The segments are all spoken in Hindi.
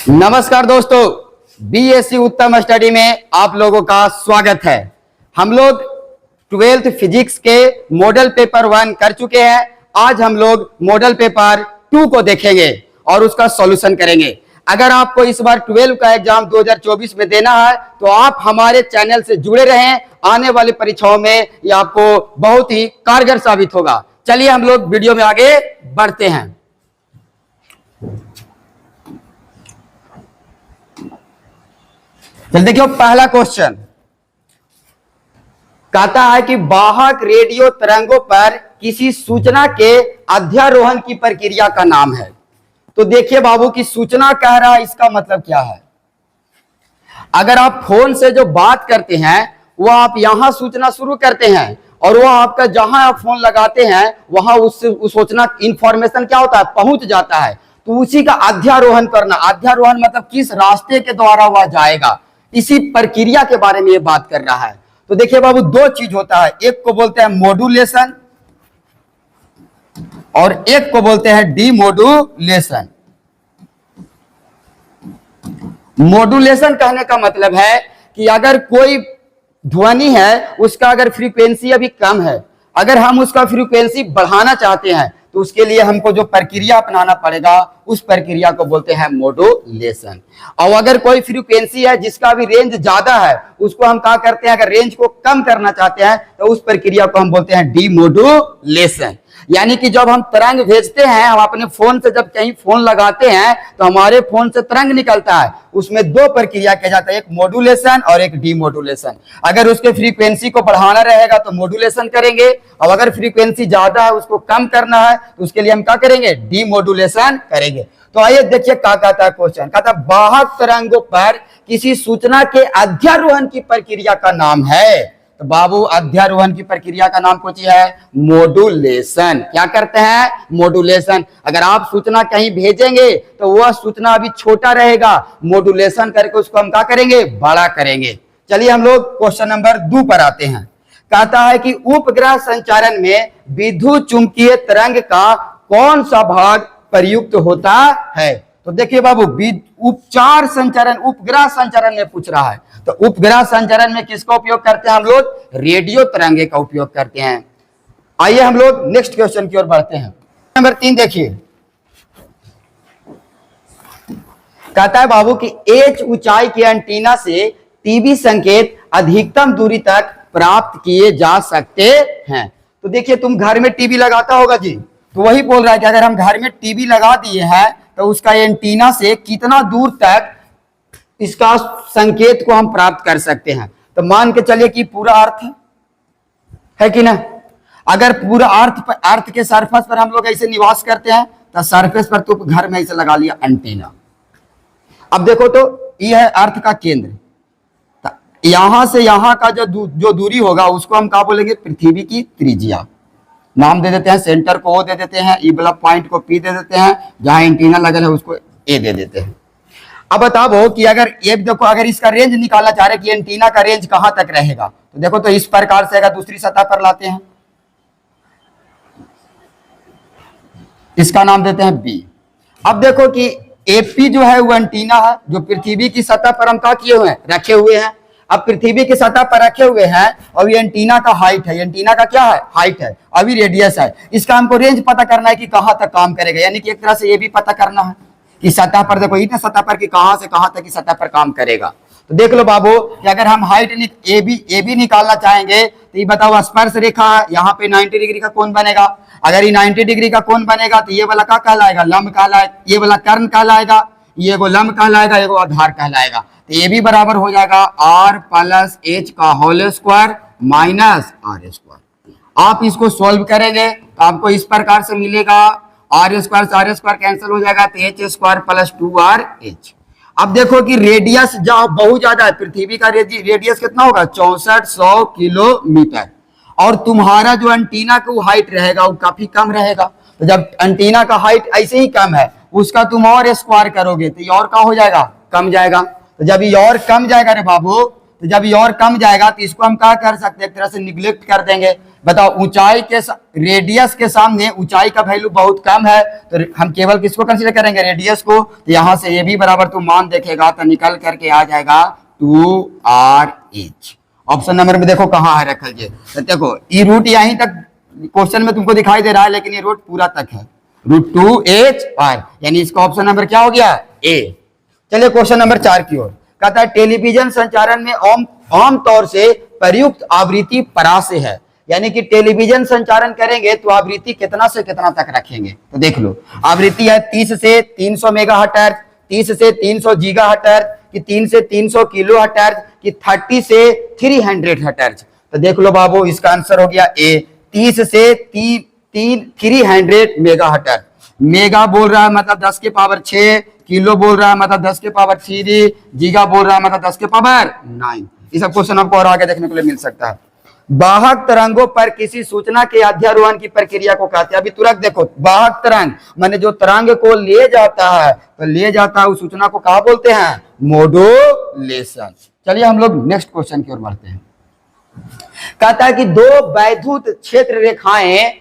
नमस्कार दोस्तों, बीएससी उत्तम स्टडी में आप लोगों का स्वागत है। हम लोग 12th फिजिक्स के मॉडल पेपर 1 कर चुके हैं। आज हम लोग मॉडल पेपर 2 को देखेंगे और उसका सॉल्यूशन करेंगे। अगर आपको इस बार 12 का एग्जाम 2024 में देना है तो आप हमारे चैनल से जुड़े रहें। आने वाली परीक्षाओं में यह आपको बहुत ही कारगर साबित होगा। चलिए हम लोग वीडियो में आगे बढ़ते हैं। चल देखिए, पहला क्वेश्चन कहता है कि वाहक रेडियो तरंगों पर किसी सूचना के अध्यारोहण की प्रक्रिया का नाम है। तो देखिए बाबू की सूचना कह रहा है, इसका मतलब क्या है? अगर आप फोन से जो बात करते हैं वो आप यहां सूचना शुरू करते हैं और वो आपका जहां आप फोन लगाते हैं वहां उस सूचना इंफॉर्मेशन क्या होता है, पहुंच जाता है। तो उसी का अध्यारोहण करना, अध्यारोहण मतलब किस रास्ते के द्वारा वह जाएगा, इसी प्रक्रिया के बारे में ये बात कर रहा है। तो देखिए बाबू, दो चीज होता है, एक को बोलते हैं मॉड्यूलेशन और एक को बोलते हैं डीमॉड्यूलेशन। मॉड्यूलेशन कहने का मतलब है कि अगर कोई ध्वनि है उसका अगर फ्रीक्वेंसी अभी कम है, अगर हम उसका फ्रीक्वेंसी बढ़ाना चाहते हैं तो उसके लिए हमको जो प्रक्रिया अपनाना पड़ेगा उस प्रक्रिया को बोलते हैं मॉड्यूलेशन। और अगर कोई फ्रीक्वेंसी है जिसका भी रेंज ज्यादा है उसको हम क्या करते हैं, अगर रेंज को कम करना चाहते हैं तो उस प्रक्रिया को हम बोलते हैं डीमॉड्यूलेशन। यानी कि जब हम तरंग भेजते हैं, हम अपने फोन से जब कहीं फोन लगाते हैं तो हमारे फोन से तरंग निकलता है, उसमें दो प्रक्रिया किया जाता है, एक मॉड्यूलेशन और एक डीमॉड्यूलेशन। अगर उसके फ्रीक्वेंसी को बढ़ाना रहेगा तो मॉड्यूलेशन करेंगे और अगर फ्रीक्वेंसी ज्यादा है उसको कम करना है तो उसके लिए हम क्या करेंगे, डीमॉड्यूलेशन करेंगे। तो आइए देखिए क्या कहता है क्वेश्चन। कहता है वाहक तरंगों पर किसी सूचना के अध्यारोहण की प्रक्रिया का नाम है। तो बाबू अध्यारोहण की प्रक्रिया का नाम कुछ है, मॉड्यूलेशन। क्या करते हैं, मॉड्यूलेशन। अगर आप सूचना कहीं भेजेंगे तो वह सूचना अभी छोटा रहेगा, मॉड्यूलेशन करके उसको हम क्या करेंगे, बड़ा करेंगे। चलिए हम लोग क्वेश्चन नंबर 2 पर आते हैं। कहता है कि उपग्रह संचारण में विद्युत चुंबकीय तरंग का कौन सा भाग प्रयुक्त होता है। तो देखिए बाबू, उपचार संचरण, उपग्रह संचरण में पूछ रहा है। तो उपग्रह संचरण में किसका उपयोग करते हैं हम लोग, रेडियो तरंगे का उपयोग करते हैं। आइए हम लोग नेक्स्ट क्वेश्चन की ओर बढ़ते हैं। नंबर 3 देखिए, कहता है बाबू कि एच ऊंचाई के एंटीना से टीवी संकेत अधिकतम दूरी तक प्राप्त किए जा सकते हैं। तो देखिए, तुम घर में टीवी लगाता होगा जी, तो वही बोल रहा है कि अगर हम घर में टीवी लगा दिए हैं तो उसका एंटीना से कितना दूर तक इसका संकेत को हम प्राप्त कर सकते हैं। तो मान के चलिए कि पूरा अर्थ है कि ना, अगर पूरा अर्थ के सरफेस पर हम लोग ऐसे निवास करते हैं तो सरफेस पर तो घर में ऐसे लगा लिया एंटीना। अब देखो तो यह है अर्थ का केंद्र, यहां से यहां का जो दूरी होगा उसको हम क्या बोलेंगे, पृथ्वी की त्रिज्या। नाम दे देते हैं, सेंटर को ओ दे देते हैं, ई वाला पॉइंट को पी दे देते हैं, जहां एंटीना लगल है उसको ए दे देते हैं। अब बताओ कि अगर ये देखो, अगर इसका रेंज निकालना चाह रहे कि एंटीना का रेंज कहां तक रहेगा, तो देखो तो इस प्रकार से अगर दूसरी सतह पर लाते हैं, इसका नाम देते हैं बी। अब देखो कि एपी जो है वो एंटीना है जो पृथ्वी की सतह पर हम क्या किए हुए हैं, रखे हुए हैं। अब पृथ्वी की सतह पर रखे हुए हैं और ये एंटीना का हाइट है, एंटीना का क्या है, हाइट है, अभी रेडियस है। इसका हमको रेंज पता करना है कि कहां तक काम करेगा, यानी कि एक तरह से ये भी पता करना है कि सतह पर, देखो इतने सतह पर कि कहां से कहां तक की सतह पर काम करेगा। तो देख लो बाबू कि अगर हम हाइट ए बी निकालना चाहेंगे तो ये बताओ, स्पर्श रेखा यहाँ पे 90 डिग्री का कोण बनेगा। अगर ये 90 डिग्री का कोण बनेगा तो ये वाला क्या कहलाएगा, लंब कहलाएगा, ये वाला कर्ण कहलाएगा, ये को लंब कहलाएगा, ये को आधार कहलाएगा। तो ये भी बराबर हो जाएगा r प्लस एच का whole square minus R square. आप इसको सोल्व करेंगे तो आपको इस प्रकार से मिलेगा, आर स्क्वायर कैंसिल हो जाएगा तो एच स्क्वायर प्लस 2rh। अब देखो कि रेडियस जहां बहुत ज्यादा है, पृथ्वी का रेडियस कितना होगा, 6400 किलोमीटर, और तुम्हारा जो एंटीना का हाइट रहेगा वो काफी कम रहेगा। तो जब एंटीना का हाइट ऐसे ही कम है उसका तुम और स्क्वायर करोगे तो ये और क्या हो जाएगा, कम जाएगा। तो जब ये और कम जाएगा रे बाबू, तो जब ये और कम जाएगा तो इसको हम क्या कर सकते हैं, एक तरह से निग्लेक्ट कर देंगे बताओ ऊंचाई के रेडियस के सामने ऊंचाई का वैल्यू बहुत कम है, तो हम केवल किसको कंसीडर करेंगे, रेडियस को। तो यहां से ये भी बराबर तू मान देखेगा तो निकल करके आ जाएगा 2RH। ऑप्शन नंबर में देखो कहाँ है रखल जी, तो देखो ये रूट यहीं तक क्वेश्चन में तुमको दिखाई दे रहा है, लेकिन ये रूट पूरा तक है, √2HR, यानी इसका ऑप्शन नंबर क्या हो गया, ए। चलिए क्वेश्चन नंबर 4 की ओर। कहता है टेलीविजन संचारण में आम तौर से प्रयुक्त आवृत्ति परासे है, यानी कि टेलीविजन संचारण करेंगे तो आवृत्ति कितना से कितना तक रखेंगे। तो देख लो आवृत्ति है 30 से 300 मेगाहर्ट्ज, 30 से 300 गीगाहर्ट्ज, कि 3 से 300 किलोहर्ट्ज, कि 30 से 300 हर्ट्ज। तो देख लो बाबू इसका आंसर हो गया ए, 30 से 300 मेगाहर्ट्ज। मेगा बोल रहा है मतलब 10 के पावर 6, किलो बोल रहा है मतलब 10 के पावर 3, गीगा बोल रहा है मतलब 10 के पावर 9। ये सब क्वेश्चन आपको और आगे देखने को मिल सकता है। वाहक तरंगों पर किसी सूचना के अध्यारोहण की प्रक्रिया को कहते हैं। अभी तुरंत देखो वाहक तरंग माने जो तरंग को ले जाता है, तो ले जाता है उस सूचना को कहा बोलते हैं, मॉड्यूलेशन। चलिए हम लोग नेक्स्ट क्वेश्चन की ओर बढ़ते हैं। कहता है कि दो वैद्युत क्षेत्र रेखाएं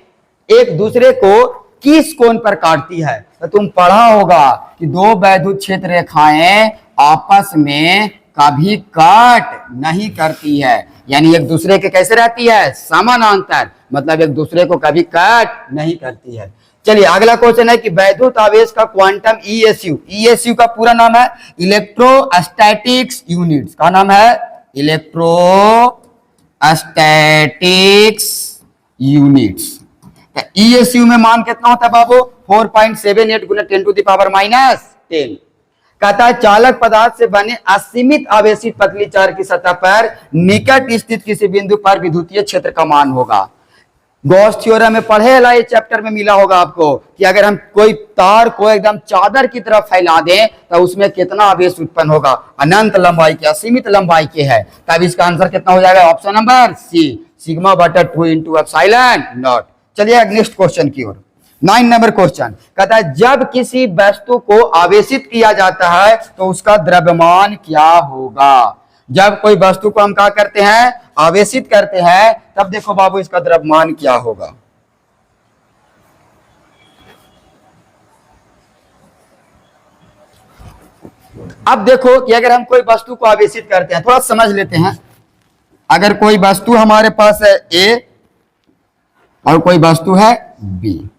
एक दूसरे को किस कोण पर काटती है। तो तुम पढ़ा होगा कि दो वैद्युत क्षेत्र रेखाएं आपस में कभी कट नहीं करती है, यानी एक दूसरे के कैसे रहती है, समानांतर, मतलब एक दूसरे को कभी कट नहीं करती है। चलिए अगला क्वेश्चन है कि वैद्युत आवेश का क्वांटम ईएसयू, ईएसयू का पूरा नाम है इलेक्ट्रोस्टैटिक्स यूनिट्स, का नाम है इलेक्ट्रोस्टैटिक्स यूनिट्स। ईएसयू में मान कितना होता है बाबू, 4.78 गुना 10⁻⁻10। कहता है चालक पदार्थ से बने असीमित आवेशित पतली चार की सतह पर निकट स्थित किसी बिंदु पर विद्युतीय क्षेत्र का मान होगा। गॉस थ्योरम में पढ़े ला, ये चैप्टर में मिला होगा आपको कि अगर हम कोई तार को एकदम चादर की तरफ फैला दें तो उसमें कितना आवेश उत्पन्न होगा, अनंत लंबाई के, असीमित लंबाई के है। तब इसका आंसर कितना हो जाएगा, ऑप्शन नंबर सी, σ/2 × ε0। चलिए नेक्स्ट क्वेश्चन की ओर। 9 नंबर क्वेश्चन कहता है जब किसी वस्तु को आवेशित किया जाता है तो उसका द्रव्यमान क्या होगा। जब कोई वस्तु को हम क्या करते हैं, आवेशित करते हैं, तब देखो बाबू इसका द्रव्यमान क्या होगा। अब देखो कि अगर हम कोई वस्तु को आवेशित करते हैं, थोड़ा समझ लेते हैं। अगर कोई वस्तु हमारे पास है ए और कोई वस्तु है बी,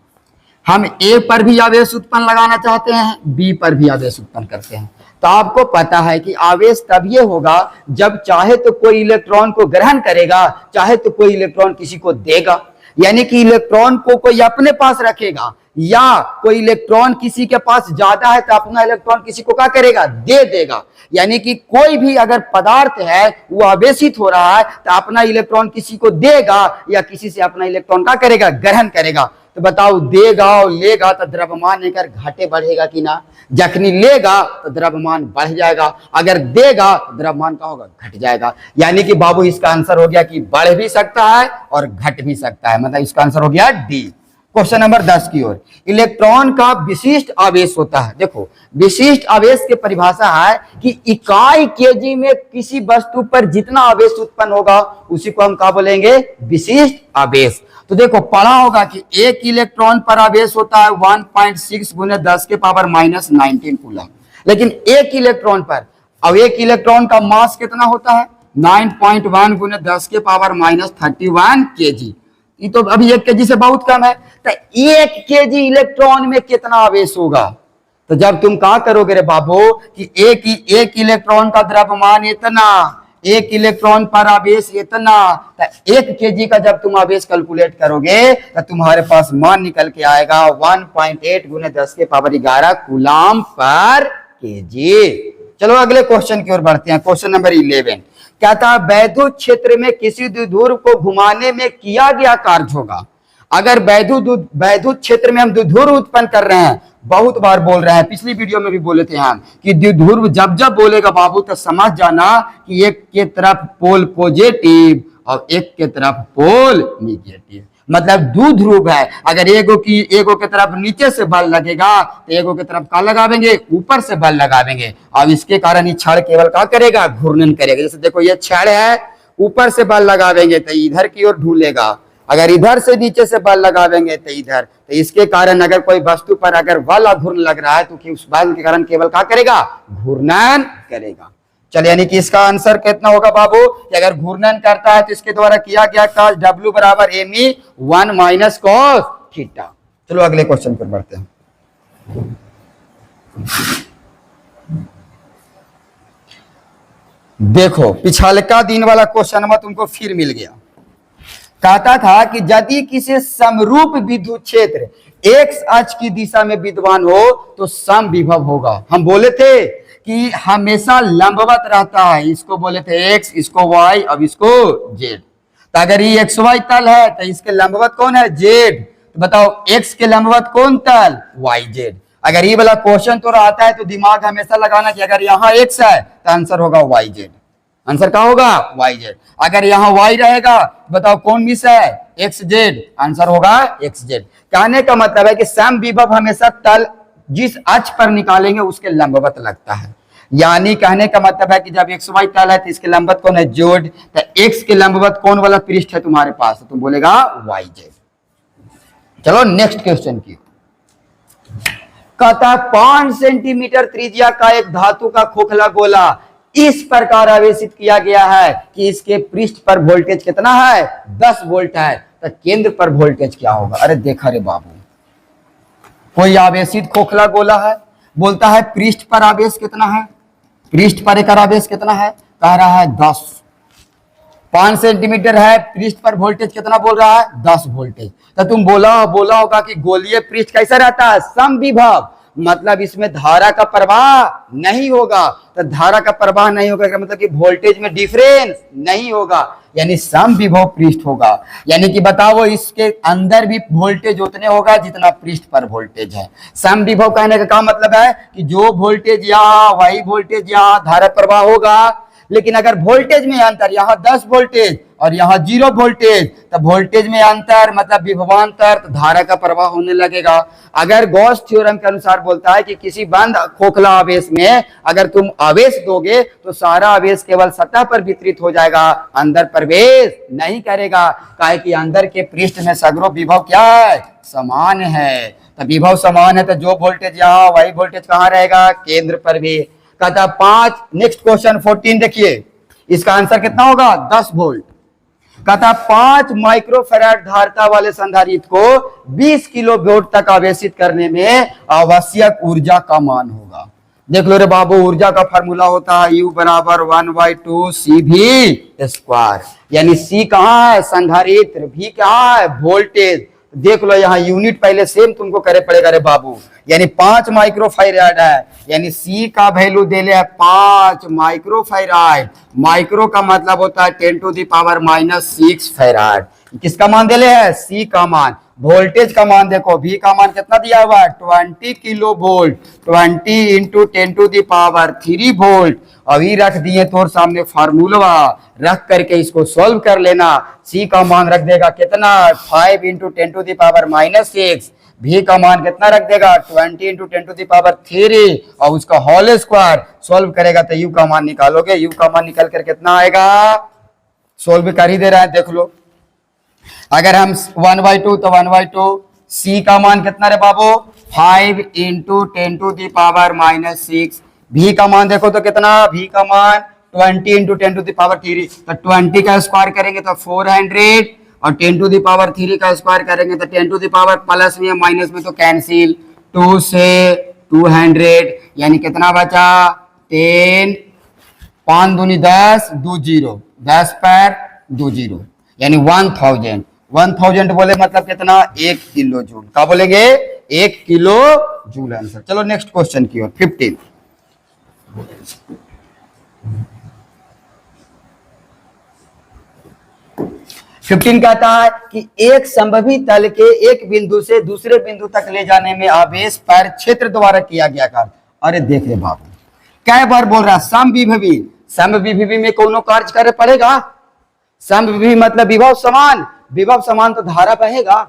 हम ए पर भी आवेश उत्पन्न लगाना चाहते हैं, बी पर भी आवेश उत्पन्न करते हैं, तो आपको पता है कि आवेश तब ये होगा जब चाहे तो कोई इलेक्ट्रॉन को ग्रहण करेगा, चाहे तो कोई इलेक्ट्रॉन किसी को देगा। यानी कि इलेक्ट्रॉन को कोई अपने पास रखेगा, या कोई इलेक्ट्रॉन किसी के पास ज्यादा है तो अपना इलेक्ट्रॉन किसी को क्या करेगा, दे देगा। यानी कि कोई भी अगर पदार्थ है वो आवेशित हो रहा है तो अपना इलेक्ट्रॉन किसी को देगा या किसी से अपना इलेक्ट्रॉन क्या करेगा, ग्रहण करेगा। तो बताओ देगा और लेगा तो द्रव्यमान लेकर घाटे बढ़ेगा कि ना, जखनी लेगा तो द्रव्यमान बढ़ जाएगा, अगर देगा तो द्रव्यमान का होगा, घट जाएगा। यानी कि बाबू इसका आंसर हो गया कि बढ़ भी सकता है और घट भी सकता है, मतलब इसका आंसर हो गया डी। क्वेश्चन नंबर 10 की ओर। इलेक्ट्रॉन का विशिष्ट आवेश होता है। देखो विशिष्ट आवेश की परिभाषा है कि इकाई केजी में किसी वस्तु पर जितना आवेश उत्पन्न होगा उसी को हम क्या बोलेंगे, विशिष्ट आवेश। तो देखो पढ़ा होगा कि एक इलेक्ट्रॉन पर आवेश होता है 1.6 × 10⁻⁻19 कूलम, लेकिन एक इलेक्ट्रॉन पर, अब एक इलेक्ट्रॉन का मास कितना होता है, 9.1 × 10⁻31 kg। ये तो अभी 1 kg से बहुत कम है, तो 1 kg इलेक्ट्रॉन में कितना आवेश होगा। तो जब तुम कहा करोगे रे बाबू कि एक इलेक्ट्रॉन का द्रव्यमान इतना, एक इलेक्ट्रॉन पर आवेश इतना, तो 1 kg का जब तुम आवेश कैलकुलेट करोगे तो तुम्हारे पास मान निकल के आएगा 1.8 × 10⁻11 कूलम पर kg। चलो अगले क्वेश्चन की ओर बढ़ते हैं। क्वेश्चन नंबर 11 कहता है वैद्युत क्षेत्र में किसी द्विध्रुव को घुमाने में किया गया कार्य होगा। अगर वैद्युत क्षेत्र में हम द्विध्रुव उत्पन्न कर रहे हैं, बहुत बार बोल रहे हैं, पिछली वीडियो में भी बोले थे हम कि द्विध्रुव जब जब बोलेगा बाबू तो समझ जाना कि एक के तरफ पोल पॉजिटिव और एक के तरफ पोल निगेटिव, मतलब द्विध्रुव है। अगर एगो के तरफ नीचे से बल लगेगा तो एगो के तरफ क्या लगावेंगे, ऊपर से बल लगावेंगे। अब इसके कारण ये छड़ केवल क्या करेगा, घूर्णन करेगा। जैसे देखो ये छड़ है, ऊपर से बल लगावेंगे तो इधर की ओर ढूलेगा, अगर इधर से नीचे से बल लगावेंगे तो इधर, तो इसके कारण अगर कोई वस्तु पर अगर बल घूर्णन लग रहा है तो कि उस बल के कारण केवल क्या करेगा, घूर्णन करेगा। चलिए यानी कि इसका आंसर कितना होगा बाबू, कि अगर घूर्णन करता है तो इसके द्वारा किया गया कार्य W बराबर mE 1 माइनस cos थीटा। चलो अगले क्वेश्चन पर बढ़ते हैं। देखो पिछलका दिन वाला क्वेश्चन में तुमको फिर मिल गया। कहता था कि यदि किसी समरूप विद्युत क्षेत्र x अक्ष की दिशा में विद्यमान हो तो समविभव होगा। हम बोले थे कि हमेशा लंबवत रहता है, इसको बोले थे x, इसको y, अब इसको z। तो अगर ये xy तल है तो इसके लंबवत कौन है, z। तो बताओ x के लंबवत कौन तल, yz। अगर ये वाला क्वेश्चन तो आता है तो दिमाग हमेशा लगाना कि अगर यहाँ x है तो आंसर होगा yz। आंसर क्या होगा, yz। अगर यहाँ y रहेगा बताओ कौन मिस है, xz, आंसर होगा xz। कहने का मतलब है कि समविभव हमेशा तल जिस अक्ष पर निकालेंगे उसके लंबवत लगता है। यानी कहने का मतलब है कि जब xy तल है तो इसके लंबवत कौन है, z। तो x के लंबवत कौन वाला पृष्ठ है तुम्हारे पास, तो तुम बोलेगा yz। चलो नेक्स्ट क्वेश्चन की। कहता 5 सेंटीमीटर त्रिज्या का एक धातु का खोखला गोला इस प्रकार आवेशित किया गया है कि इसके पृष्ठ पर वोल्टेज कितना है, 10 वोल्ट है। तो केंद्र पर वोल्टेज क्या होगा। अरे देखा रे बाबू, कोई आवेशित खोखला गोला है, बोलता है पृष्ठ पर आवेश कितना है, पृष्ठ पर एक आवेश कितना है, कह रहा है 10। 5 सेंटीमीटर है, पृष्ठ पर वोल्टेज कितना बोल रहा है, 10 वोल्टेज। तो तुम बोला होगा कि गोलीय पृष्ठ कैसा रहता है, समविभव, मतलब इसमें धारा का प्रवाह नहीं होगा। तो धारा का प्रवाह नहीं होगा मतलब कि वोल्टेज में डिफरेंस नहीं होगा, यानी समविभव पृष्ठ होगा। यानी कि बताओ इसके अंदर भी वोल्टेज उतने होगा जितना पृष्ठ पर वोल्टेज है। समविभव कहने का क्या मतलब है कि जो वोल्टेज यहाँ वही वोल्टेज यहाँ धारा प्रवाह होगा, लेकिन अगर वोल्टेज में अंतर, यहाँ 10 वोल्टेज और यहाँ 0 वोल्टेज, तो वोल्टेज में अंतर मतलब विभवांतर, तो धारा का प्रवाह होने लगेगा। अगर गॉस थ्योरम के अनुसार बोलता है कि किसी बंद खोखला आवेश में अगर तुम आवेश दोगे तो सारा आवेश केवल सतह पर वितरित हो जाएगा, अंदर प्रवेश नहीं करेगा। काहे कि अंदर के पृष्ठ में सगरो विभव क्या है, समान है। तो विभव समान है तो जो वोल्टेज यहाँ वही वोल्टेज कहाँ रहेगा, केंद्र पर भी। कहता 5। नेक्स्ट क्वेश्चन 14 देखिए, इसका आंसर कितना होगा, 10 वोल्ट। कहता 5 माइक्रोफैराड धारिता वाले संधारित्र को 20 किलो वोल्ट तक आवेशित करने में आवश्यक ऊर्जा का मान होगा। देख लो रे बाबू, ऊर्जा का फार्मूला होता है U बराबर 1/2 CV²। यानी C कहाँ है, संधारित्र, V कहाँ है, वोल्टेज। देख लो यहाँ यूनिट पहले सेम तुमको करे पड़ेगा रे बाबू। यानी 5 माइक्रोफैराड है, यानी C का वैल्यू दे ले 5 माइक्रोफैराड। माइक्रो का मतलब होता है 10⁻⁻⁶ फैराड। किसका मान दे ले है, C का मान। वोल्टेज का मान देखो, V का मान कितना दिया हुआ है, 20 किलो वोल्ट, 20 × 10⁻³ वोल्ट। अभी रख दिए तोर सामने फार्मूला, रख करके इसको सॉल्व कर लेना। C का मान रख देगा कितना, 5 × 10⁻⁻⁶। V का मान कितना रख देगा, 20 × 10⁻³ और उसका होल स्क्वायर। सॉल्व करेगा तो U का मान निकालोगे, U का मान निकल कर कितना आएगा, सॉल्व कर ही दे रहा है देख लो। अगर हम 1/2 तो 1/2। C का मान कितना रे बाबू, 5 × 10⁻⁻⁶। V का मान देखो तो कितना, V का मान 20 × 10⁻³। तो 20 का स्क्वायर करेंगे तो 400 और 10⁻³ का स्क्वायर करेंगे तो 10⁻, प्लस में माइनस में तो कैंसिल, 2 से 200, यानी कितना बचा, 10, 5 दूनी 10, 2 0, 10 पर 2 0, यानी 1000। 1000 बोले मतलब कितना, 1 किलो जूल। क्या बोलेंगे, 1 किलो जूल आंसर। चलो नेक्स्ट क्वेश्चन की ओर 15। 15 कहता है कि एक संभवी तल के एक बिंदु से दूसरे बिंदु तक ले जाने में आवेश पर क्षेत्र द्वारा किया गया कार्य। अरे देख ले बाबू, कई बार बोल रहा समविभवी। समविभवी में कोनो कार्य करे पड़ेगा। समविभवी मतलब विभव समान, विभव समान तो धारा बहेगा।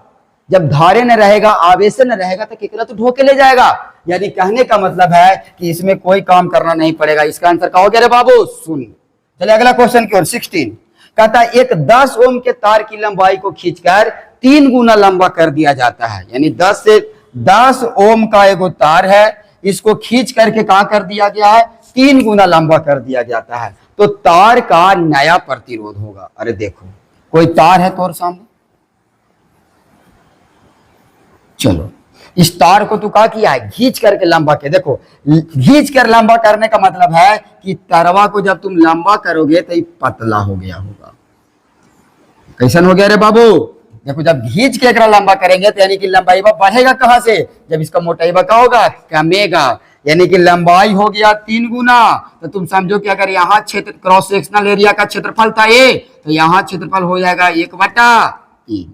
जब धारे न रहेगा, आवेश न रहेगा तो केकरा तो ढोके ले जाएगा। यानी कहने का मतलब है कि इसमें कोई काम करना नहीं पड़ेगा। इसका आंसर क्या हो गया रे बाबू, शून्य। चलिए अगला क्वेश्चन की ओर 16। कहता है एक 10 ओम के तार की लंबाई को खींचकर 3 गुना लंबा कर दिया जाता है। यानी 10 ओम का एगो तार है, इसको खींच करके कहां कर दिया गया है, 3 गुना लंबा कर दिया जाता है। तो तार का नया प्रतिरोध होगा। अरे देखो कोई तार है तो और सामने, चलो इस तार को तू क्या किया है, घींच करके लंबा के। देखो घींच कर लंबा करने का मतलब है कि तरवा को जब तुम लंबा करोगे तो ये पतला हो गया होगा। कैसन हो गया रे बाबू, देखो जब घींच के एकरा लंबा करेंगे तो यानी कि लंबाई बढ़ेगा कहां से, जब इसका मोटाई क्या होगा, कमेगा। यानी कि लंबाई हो गया 3 गुना। तो तुम समझो कि अगर यहाँ क्षेत्र क्रॉस सेक्शनल एरिया का क्षेत्रफल था ये, तो यहाँ क्षेत्रफल हो जाएगा 1/3।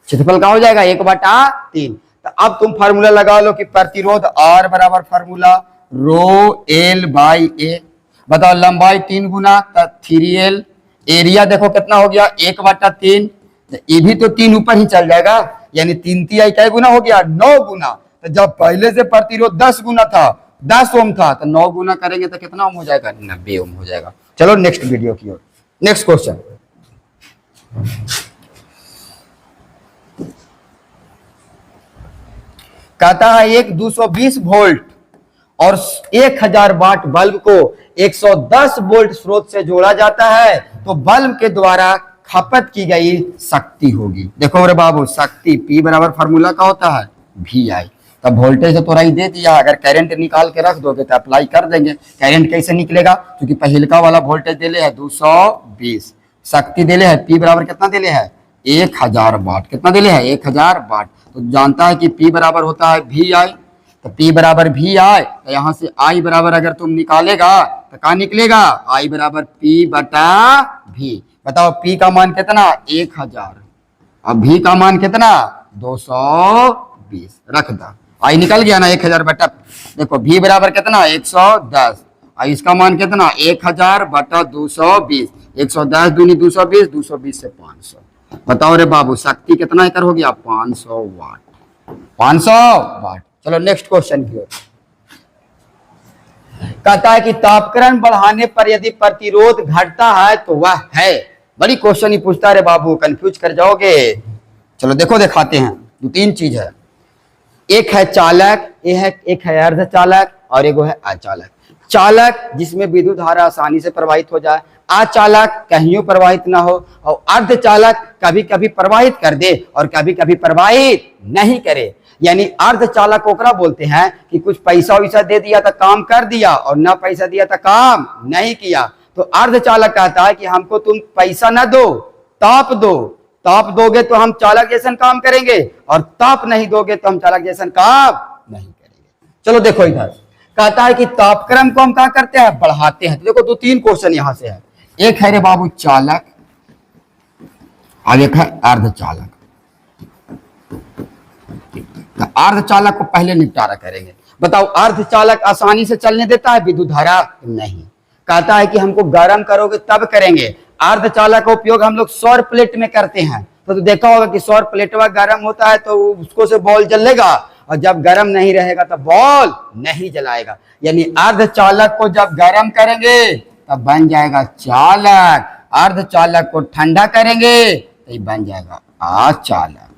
क्षेत्रफल का हो जाएगा 1/3। तो अब तुम फार्मूला लगा लो कि प्रतिरोध R बराबर formula rho L by A। बताओ लंबाई 3 गुना तो 3L, एरिया देखो कितना हो गया 1/3। तो ये भी तो 3 ऊपर ही चल जाएगा, यानी 3 3 क्या गुना हो गया 9 गुना। तो जब पहले से प्रतिरोध 10 गुना था, 10 ओम था, तो 9 गुना करेंगे तो कितना ओम हो जाएगा, 90 ओम हो जाएगा। चलो नेक्स्ट वीडियो की ओर, नेक्स्ट क्वेश्चन। कहता है एक 220 वोल्ट और 1000 वाट बल्ब को 110 वोल्ट स्रोत से जोड़ा जाता है, तो बल्ब के द्वारा खपत की गई शक्ति होगी। देखो रे बाबू, शक्ति P बराबर फार्मूला का होता है VI। तब वोल्टेज तो थोड़ा ही दे दिया, अगर करंट निकाल के रख दोगे तो अप्लाई कर देंगे। करंट कैसे निकलेगा, क्योंकि पहलका वाला वोल्टेज दिले है 220, शक्ति दिले है P बराबर कितना दिले है 1000 वाट। कितना दिले है 1000 वाट। तो जानता है कि P बराबर होता है VI। तो P बराबर VI, तो यहाँ से I बराबर अगर तुम निकालेगा तो क्या निकलेगा, I बराबर P/V। बताओ P का मान कितना 1000 और V का मान कितना 220। रख दा, I निकल गया ना 1000/। देखो V बराबर कितना 110, और इसका मान कितना 1000/220। 110 दूनी 220, 220 से 500। बताओ रे बाबू शक्ति कितना एकड़ हो गया 500 वाट। 500 वाट। चलो नेक्स्ट क्वेश्चन की ओर। कहता है कि तापक्रम बढ़ाने पर यदि प्रतिरोध घटता है तो वह है। बड़ी क्वेश्चन ही पूछता है रे बाबू, कंफ्यूज कर जाओगे। चलो देखो दिखाते हैं, 2-3 चीज है। एक है चालक, एक है अर्धचालक और एक है अचालक। चालक जिसमें विद्युत धारा आसानी से प्रवाहित हो जाए, अचालक कहीं प्रवाहित ना हो, और अर्धचालक कभी कभी प्रवाहित कर दे और कभी कभी प्रवाहित नहीं करे। यानी अर्धचालक ओकरा बोलते हैं कि कुछ पैसा वैसा दे दिया तो काम कर दिया और ना पैसा दिया तो काम नहीं किया। तो अर्धचालक कहता है कि हमको तुम पैसा ना दो, ताप दो, ताप दोगे तो हम चालक जैसा काम करेंगे, और ताप नहीं दोगे तो हम चालक जैसा काम नहीं करेंगे। चलो देखो इधर कहता है कि तापक्रम को हम क्या करते हैं, बढ़ाते हैं। तो देखो 2-3 क्वेश्चन यहां से है। एक है रे बाबू चालक और एक है अर्धचालक। तो अर्धचालक को पहले निपटारा करेंगे। बताओ अर्धचालक आसानी से चलने देता है विद्युत धारा, नहीं। कहता है कि हमको गर्म करोगे तब करेंगे। अर्धचालक का उपयोग हम लोग सौर प्लेट में करते हैं। तो देखा होगा कि सौर प्लेट गर्म होता है तो उसको से बॉल जलेगा, और जब गर्म नहीं रहेगा तो बॉल नहीं जलाएगा। यानी अर्धचालक को जब गर्म करेंगे तब बन जाएगा चालक, अर्धचालक को ठंडा करेंगे तो ये बन जाएगा अचालक।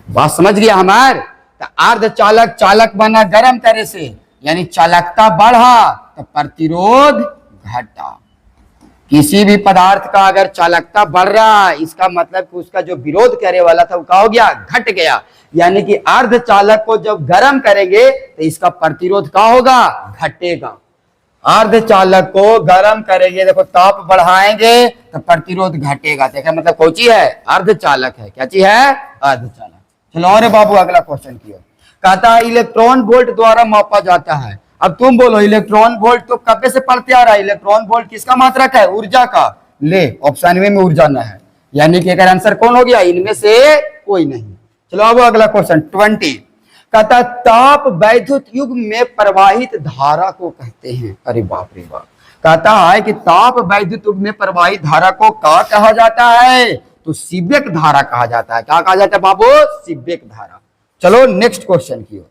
बात समझ गया हमार। तो अर्धचालक चालक बना गर्म करे से, यानी चालकता बढ़ा तो प्रतिरोध घटा। किसी भी पदार्थ का अगर चालकता बढ़ रहा है, इसका मतलब कि उसका जो विरोध करने वाला था वो क्या हो गया, घट गया। यानी कि अर्धचालक को जब गर्म करेंगे तो इसका प्रतिरोध क्या होगा, घटेगा। अर्धचालक को गर्म करेंगे, देखो ताप बढ़ाएंगे तो प्रतिरोध घटेगा। देखा मतलब कौन चीज है, अर्धचालक है। क्या चीज है, अर्धचालक। चलो और बाबू अगला क्वेश्चन की ओर। कहता है इलेक्ट्रॉन वोल्ट द्वारा मापा जाता है। अब तुम बोलो इलेक्ट्रॉन वोल्ट तो कब से पढ़ते आ रहा है। इलेक्ट्रॉन वोल्ट किसका मात्रक है, ऊर्जा का। ले ऑप्शन में ऊर्जा न है, यानी कि अगर आंसर कौन हो गया, इनमें से कोई नहीं। चलो अब अगला क्वेश्चन 20। कहता ताप वैद्युत युग में प्रवाहित धारा को कहते हैं। अरे बाप रे बाप। कहता है कि ताप वैद्युत युग में प्रवाहित धारा को क्या कहा जाता है, तो सीबेक धारा कहा जाता है। क्या कहा जाता है बाबू, सीबेक धारा। चलो नेक्स्ट क्वेश्चन की ओर।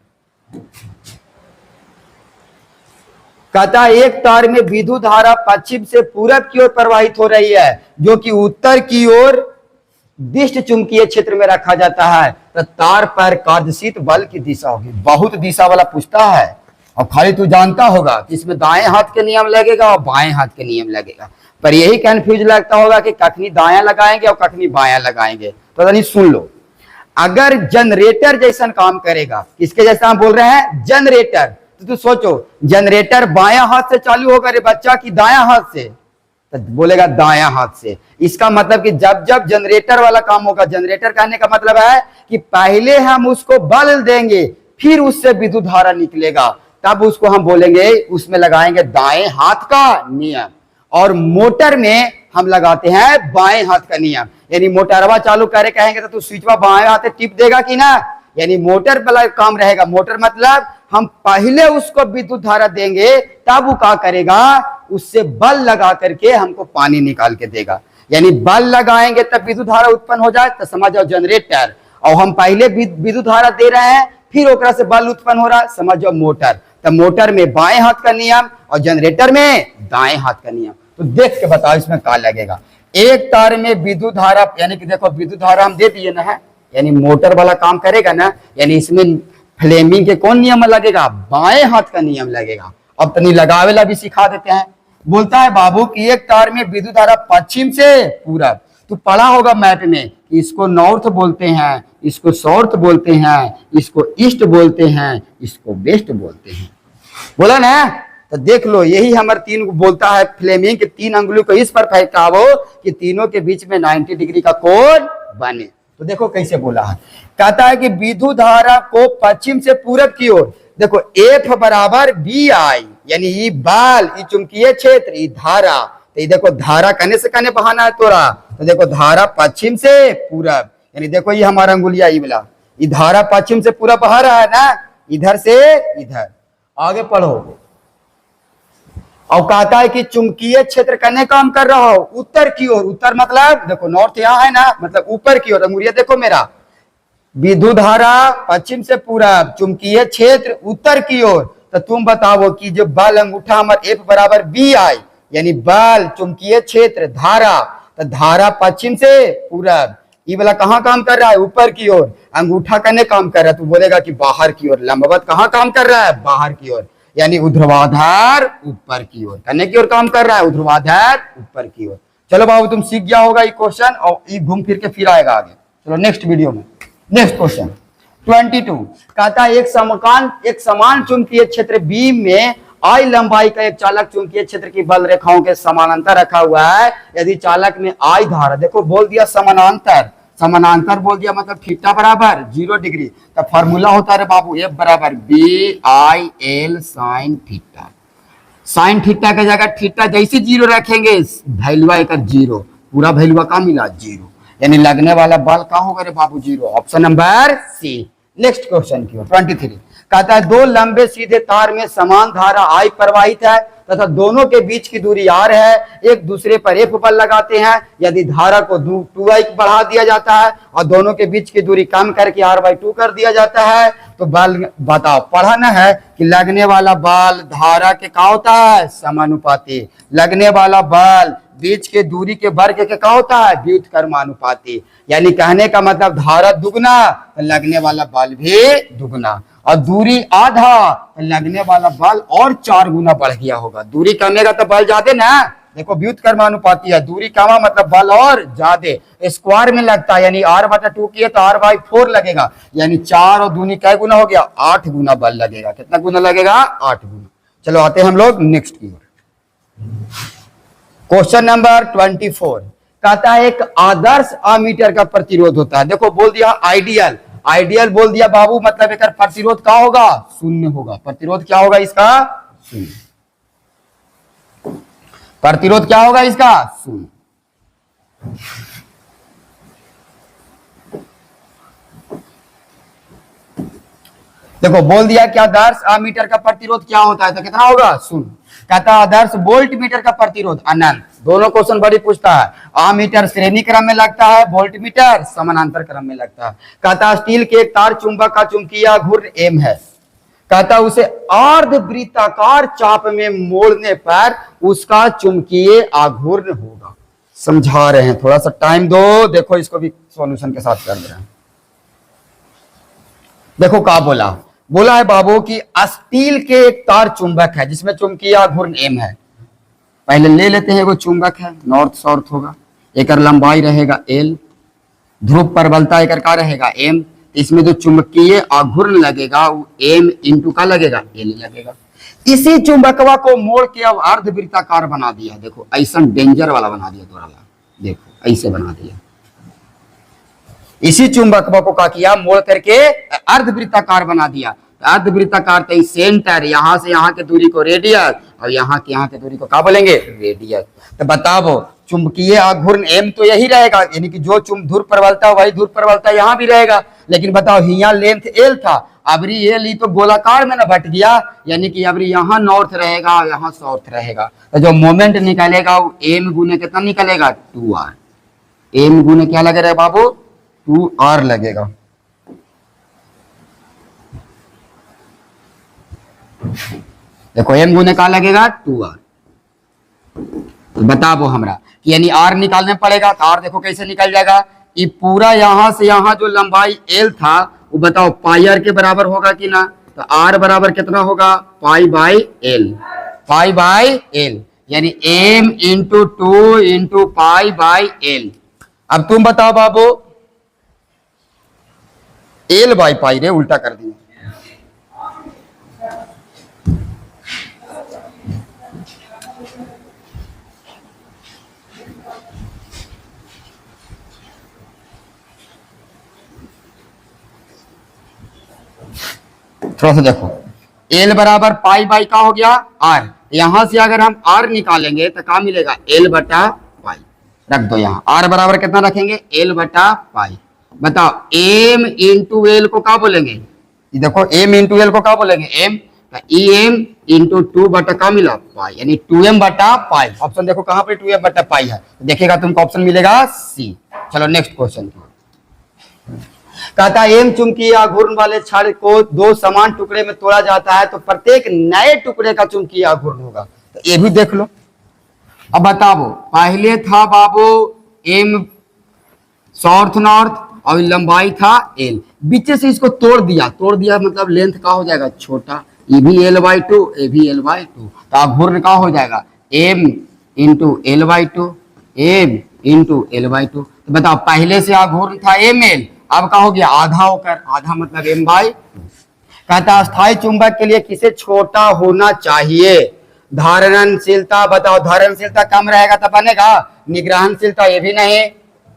कहता है एक तार में विद्युत धारा पश्चिम से पूरब की ओर प्रवाहित हो रही है, जो कि उत्तर की ओर दिष्ट चुंबकीय क्षेत्र में रखा जाता है, तो तार पर कार्यशील बल की दिशा होगी। बहुत दिशा वाला पूछता है, और खाली तू जानता होगा कि इसमें दाएं हाथ के नियम लगेगा और बाएं हाथ के नियम लगेगा, पर यही कंफ्यूज लगता होगा कि कखनी दायां लगाएंगे और कखनी बायां लगाएंगे। तो नहीं, सुन लो, अगर जनरेटर जैसा काम करेगा, किसके जैसा हम बोल रहे हैं, जनरेटर, तो तू सोचो जनरेटर बायां हाथ से चालू होगा रे बच्चा की दायां हाथ से, तो बोलेगा दायां हाथ से। इसका मतलब कि जब जब जनरेटर वाला काम होगा, जनरेटर कहने का मतलब है कि पहले हम उसको बल देंगे, फिर उससे विद्युत धारा निकलेगा, तब उसको हम बोलेंगे, उसमें लगाएंगे दाएं हाथ का नियम। और मोटर में हम लगाते हैं बाएं हाथ का नियम। यानी मोटरवा चालू करे कहेंगे तो तू स्विचवा बाएं हाथ से टिप देगा कि ना, यानी मोटर वाला काम रहेगा। मोटर मतलब हम पहले उसको विद्युत धारा देंगे, तब वो क्या करेगा, उससे बल लगा करके हमको पानी निकाल के देगा। यानी बल लगाएंगे तब विद्युत धारा उत्पन्न हो जाए, तो समझ जाओ जनरेटर। और हम पहले विद्युत धारा दे रहे हैं, फिर ओकरा से बल उत्पन्न हो रहा है, समझ जाओ मोटर। तो मोटर में बाएं हाथ का नियम और जनरेटर में दाएं हाथ का नियम। तो देख के बताओ इसमें क्या लगेगा। एक तार में विद्युत धारा, यानी कि देखो विद्युत धारा हम दे दिए ना है, यानी मोटर वाला काम करेगा ना, यानी इसमें फ्लेमिंग के कौन नियम लगेगा, बाएं हाथ का नियम लगेगा। अब तनी लगावेला भी सिखा देते हैं। बोलता है बाबू कि एक तार में विद्युत धारा पश्चिम से पूरब, तो पढ़ा होगा मैप में कि इसको नॉर्थ बोलते हैं, इसको साउथ बोलते हैं, इसको ईस्ट बोलते हैं, इसको वेस्ट बोलते हैं, बोला ना। तो देख लो, यही हमारे तीन बोलता है फ्लेमिंग के तीन अंगुलों को इस पर फैलाओ कि तीनों के बीच में 90 डिग्री का कोण बने। तो देखो कैसे बोला है, कहता है कि विद्युत धारा को पश्चिम से पूरब की ओर, देखो F बराबर BI, यानी ये बाल, ये चुंबकीय क्षेत्र, ये धारा। तो ये देखो धारा कहने से कहने बहाना है तोरा, तो देखो धारा पश्चिम से पूरब, यानी देखो ये हमारा अंगुलिया ये वाला, ये धारा पश्चिम से पूरब बहा रहा है ना, इधर से इधर। आगे पढ़ो। और कहता है कि चुंबकीय क्षेत्र करने काम कर रहा हो उत्तर की ओर, उत्तर मतलब देखो नॉर्थ यहाँ है ना, मतलब ऊपर की ओर। अंगुलिया देखो मेरा, विद्युत धारा पश्चिम से पूरब, चुंबकीय क्षेत्र उत्तर की ओर। तो तुम बताओ कि जो बल अंगूठा हमारे F बराबर BI, यानी बल, चुंबकीय क्षेत्र, धारा, तो धारा पश्चिम से पूरब, ये वाला कहाँ काम कर रहा है, ऊपर की ओर। अंगूठा करने काम कर रहा है, तू बोलेगा कि बाहर की ओर। लंबवत कहाँ काम कर रहा है, बाहर की ओर, यानी ऊर्ध्वाधर ऊपर की ओर, करने की ओर काम कर रहा है, ऊर्ध्वाधर ऊपर की ओर। चलो बाबू तुम सीख गया होगा ये क्वेश्चन, और ये घूम फिर के फिर आएगा आगे। चलो नेक्स्ट वीडियो में। नेक्स्ट क्वेश्चन 22 कहता है एक समान चुंबकीय क्षेत्र B में I लंबाई का एक चालक चुंबकीय क्षेत्र की बल रेखाओं के समानांतर रखा हुआ है। यदि चालक में I धारा, देखो बोल दिया समानांतर, समानांतर बोल दिया मतलब थीटा बराबर 0 डिग्री। तो फार्मूला होता है बाबू F बराबर BIL sine theta. Sine theta की जगह थीटा जैसे 0 रखेंगे, वैल्यू एक 0, पूरा वैल्यू का मिला 0, यानी लगने वाला बल का होगा रे बाबू 0। Option number C. Next question की 23 कहता है दो लंबे सीधे तार में समान धारा I प्रवाहित है तथा दोनों के बीच की दूरी R है। एक दूसरे पर F बल लगाते हैं। यदि धारा को 2I बढ़ा दिया जाता है और दोनों के बीच की दूरी कम करके R/2 कर दिया जाता है, तो बल बताओ। पढ़ाना है कि लगने वाला बल धारा के क्या होता है, समानुपाती। लगने वाला बल बीच के दूरी के वर्ग के क्या होता है, व्युत्क्रमानुपाती। यानी कहने का मतलब धारा दुगना तो लगने वाला बल भी दुगना, और दूरी आधा तो लगने वाला बल और 4 गुना बढ़ गया होगा। दूरी कमेगा तो बल ज्यादा ना, देखो व्युत्क्रमानुपाती है, दूरी कमा मतलब बल और ज्यादा। स्क्वायर में लगता है, यानी R/2 किए तो R/4 लगेगा, यानी 4 और दूनी कै गुना हो गया, 8 गुना बल लगेगा। कितना गुना लगेगा, 8 गुना। चलो आते हैं हम लोग नेक्स्ट की ओर। क्वेश्चन नंबर 24 कहता है एक आदर्श अमीटर का प्रतिरोध होता है। देखो बोल दिया आइडियल, आइडियल बोल दिया बाबू, मतलब एक प्रतिरोध क्या होगा, शून्य होगा। प्रतिरोध क्या होगा इसका, शून्य। प्रतिरोध क्या होगा इसका, शून्य। देखो बोल दिया कि आदर्श अमीटर का प्रतिरोध क्या होता है, तो कितना होगा, शून्य। कहता है आदर्श वोल्ट मीटर का प्रतिरोध अनंत। दोनों क्वेश्चन बड़ी पूछता है। अमीटर श्रेणी क्रम में लगता है, वोल्ट मीटर समानांतर क्रम में लगता है। कहता है स्टील के एक तार चुंबक का चुंबकीय घूर्ण M है। कहता उसे अर्धवृत्ताकार चाप में मोड़ने पर उसका चुंबकीय आघूर्ण होगा। समझा रहे हैं, थोड़ा सा टाइम दो, देखो इसको भी सॉल्यूशन के साथ कर रहे हैं। देखो क्या बोला, बोला है बाबू कि स्टील के एक तार चुंबक है जिसमें चुंबकीय आघूर्ण एम है। पहले ले लेते हैं, वो चुंबक है, नॉर्थ साउथ होगा, एक लंबाई रहेगा एल, ध्रुव प्रबलता एक का रहेगा एम, इसमें जो चुंबकीय आघूर्ण लगेगा वो एम इंटू का लगेगा एल लगेगा। इसी चुंबकवा को मोड़ के अब अर्धवृत्ताकार बना दिया। देखो ऐसा डेंजर वाला बना दिया थोड़ा, देखो ऐसे बना दिया। इसी चुंबकवा को क्या किया, मोड़ करके अर्धवृत्ताकार बना दिया। अर्धवृत्ताकार तो सेंटर, यहां से यहां की दूरी को रेडियस और यहाँ की दूरी को क्या बोलेंगे, रेडियस। तो बताओ चुंबकीय आघूर्ण एम तो यही रहेगा, यानी कि जो ध्रुव प्रबलता वही ध्रुव प्रबलता यहाँ भी रहेगा। लेकिन बताओ यहाँ लेंथ एल था, अबरी एल ही तो गोलाकार में ना बट गया, यानी कि अबरी यहाँ नॉर्थ रहेगा और यहाँ साउथ रहेगा। तो जो मोमेंट निकलेगा वो एम गुने कितना निकलेगा, 2r। एम गुने क्या लगेगा बाबू, 2r लगेगा। देखो एम गुने का लगेगा 2r। तो बताओ हमरा कि यानी r निकालने पड़ेगा, तो r देखो कैसे निकल जाएगा, ये पूरा यहां से यहां जो लंबाई l था वो बताओ पाई r के बराबर होगा कि ना। तो r बराबर कितना होगा, पाई बाई एल, यानी m into 2 into pi by L. अब तुम बताओ बाबू, एल बाई पाई रे उल्टा कर दिया। थोड़ा सा देखो, एल बराबर पाई बाई का हो गया आर, यहां से अगर हम आर निकालेंगे तो क्या मिलेगा, एल बटा पाई। रख दो यहाँ, आर बराबर कितना रखेंगे, एल बटा पाई। बताओ एम इंटू एल को क्या बोलेंगे, देखो एम इंटू एल को क्या बोलेंगे, एम, ई एम इंटू 2 बटा का मिला पाई, यानी 2m बटा पाई। ऑप्शन देखो कहां पे 2m बटा पाई है, देखिएगा तुमको ऑप्शन मिलेगा सी। चलो नेक्स्ट क्वेश्चन। कहता एम चुंबकीय आघूर्ण वाले छड़ को दो समान टुकड़े में तोड़ा जाता है तो प्रत्येक नए टुकड़े का चुंबकीय आघूर्ण होगा। तो ये भी देख लो। अब बताओ, पहले था बाबू एम साउथ नॉर्थ और लंबाई था एल, बीच से इसको तोड़ दिया मतलब लेंथ का हो जाएगा छोटा, ये भी l/2, ये भी l/2, तो आघूर्ण का हो जाएगा m into l/2, m into l/2। तो बताओ पहले से आघूर्ण था ml, अब का हो गया आधा होकर, आधा मतलब m/2। कहता स्थायी चुंबक के लिए किसे छोटा होना चाहिए, धारणशीलता। बताओ धारणशीलता कम रहेगा तो बनेगा, निग्रहणशीलता ये भी नहीं,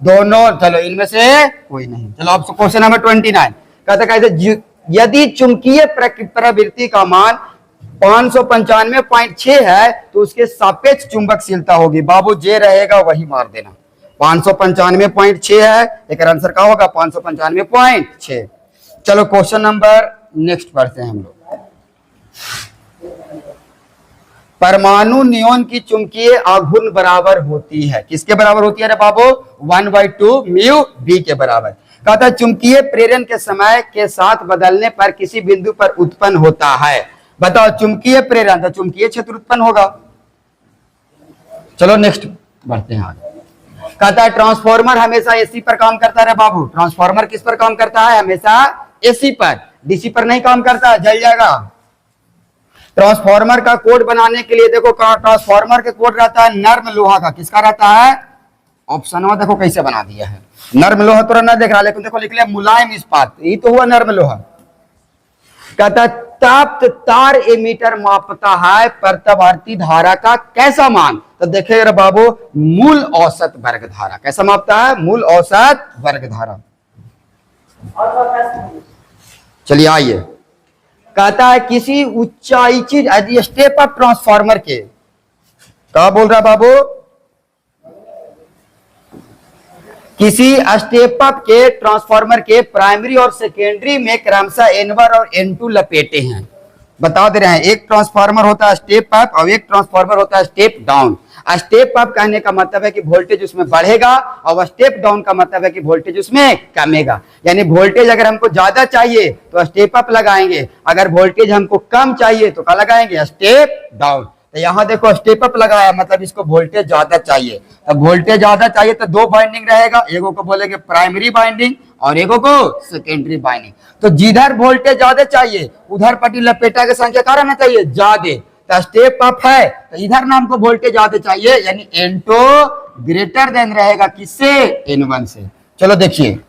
दोनों। चलो इनमें से कोई नहीं। चलो अब क्वेश्चन नंबर 29। कहता कैसे, यदि चुंबकीय प्रवृत्ति का मान 595.6 है तो उसके सापेक्ष चुंबकशीलता होगी। बाबू जे रहेगा वही मार देना। 595.6 है, एक आंसर का होगा 595.6। चलो क्वेश्चन नंबर नेक्स्ट पढ़ते हैं हम लोग। परमाणु नियॉन की चुंबकीय आघूर्ण बराबर होती है, किसके बराबर होती है रे बाबू, 1/2 म्यू बी के बराबर। कहता है चुंबकीय प्रेरण के समय के साथ बदलने पर किसी बिंदु पर उत्पन्न होता है। बताओ चुंबकीय प्रेरण तो चुंबकीय क्षेत्र उत्पन्न होगा। चलो नेक्स्ट बढ़ते हैं आगे। कहता है ट्रांसफार्मर हमेशा एसी पर काम करता है बाबू। ट्रांसफार्मर किस पर काम करता है, हमेशा एसी पर, डीसी पर नहीं काम करता, जल जाएगा। ट्रांसफार्मर का कोड बनाने के लिए देखो, ट्रांसफार्मर के कोड रहता है नर्म लोहा का, किसका रहता है, ऑप्शन देखो कैसे बना दिया है, नर्म लोहा तो ना देख रहा, लेकिन देखो लिख लिया मुलायम इस्पात, ये तो हुआ नर्म लोहा। कहता ताप्त तार एमीटर मापता है प्रत्यावर्ती धारा का कैसा मान। तो देखेगा बाबू मूल औसत वर्ग धारा, कैसा मापता है, मूल औसत वर्ग धारा। चलिए आइए, कहता है किसी ऊंचाई चीज स्टेप अप ट्रांसफार्मर के, क्या बोल रहा है बाबू, किसी स्टेप अप के ट्रांसफार्मर के प्राइमरी और सेकेंडरी में क्रमशः N1 और N2 लपेटे हैं। बता दे रहे हैं, एक ट्रांसफार्मर होता है स्टेप अप और एक ट्रांसफार्मर होता है स्टेप डाउन। स्टेप अप कहने का मतलब है कि वोल्टेज उसमें बढ़ेगा और स्टेप डाउन का मतलब है कि वोल्टेज उसमें कमेगा। यानी वोल्टेज अगर हमको ज्यादा चाहिए तो स्टेप अप लगाएंगे, अगर वोल्टेज हमको कम चाहिए तो क्या लगाएंगे, स्टेप डाउन। तो यहाँ देखो स्टेप अप लगाया मतलब इसको वोल्टेज ज्यादा चाहिए। अब वोल्टेज ज्यादा चाहिए तो दो बाइंडिंग रहेगा, एगो को बोलेंगे प्राइमरी बाइंडिंग और एगो को सेकेंडरी बाइंडिंग। तो जिधर वोल्टेज ज्यादा चाहिए उधर पट्टी लपेटा की संख्या क्या रहना चाहिए, ज्यादा। तो स्टेप अप है तो इधर ना हमको वोल्टेज ज्यादा चाहिए, यानी N2 ग्रेटर देन रहेगा किससे, N1 से। चलो देखिए,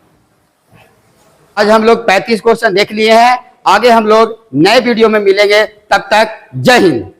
आज हम लोग 35 क्वेश्चन देख लिए हैं, आगे हम लोग नए वीडियो में मिलेंगे, तब तक जय हिंद।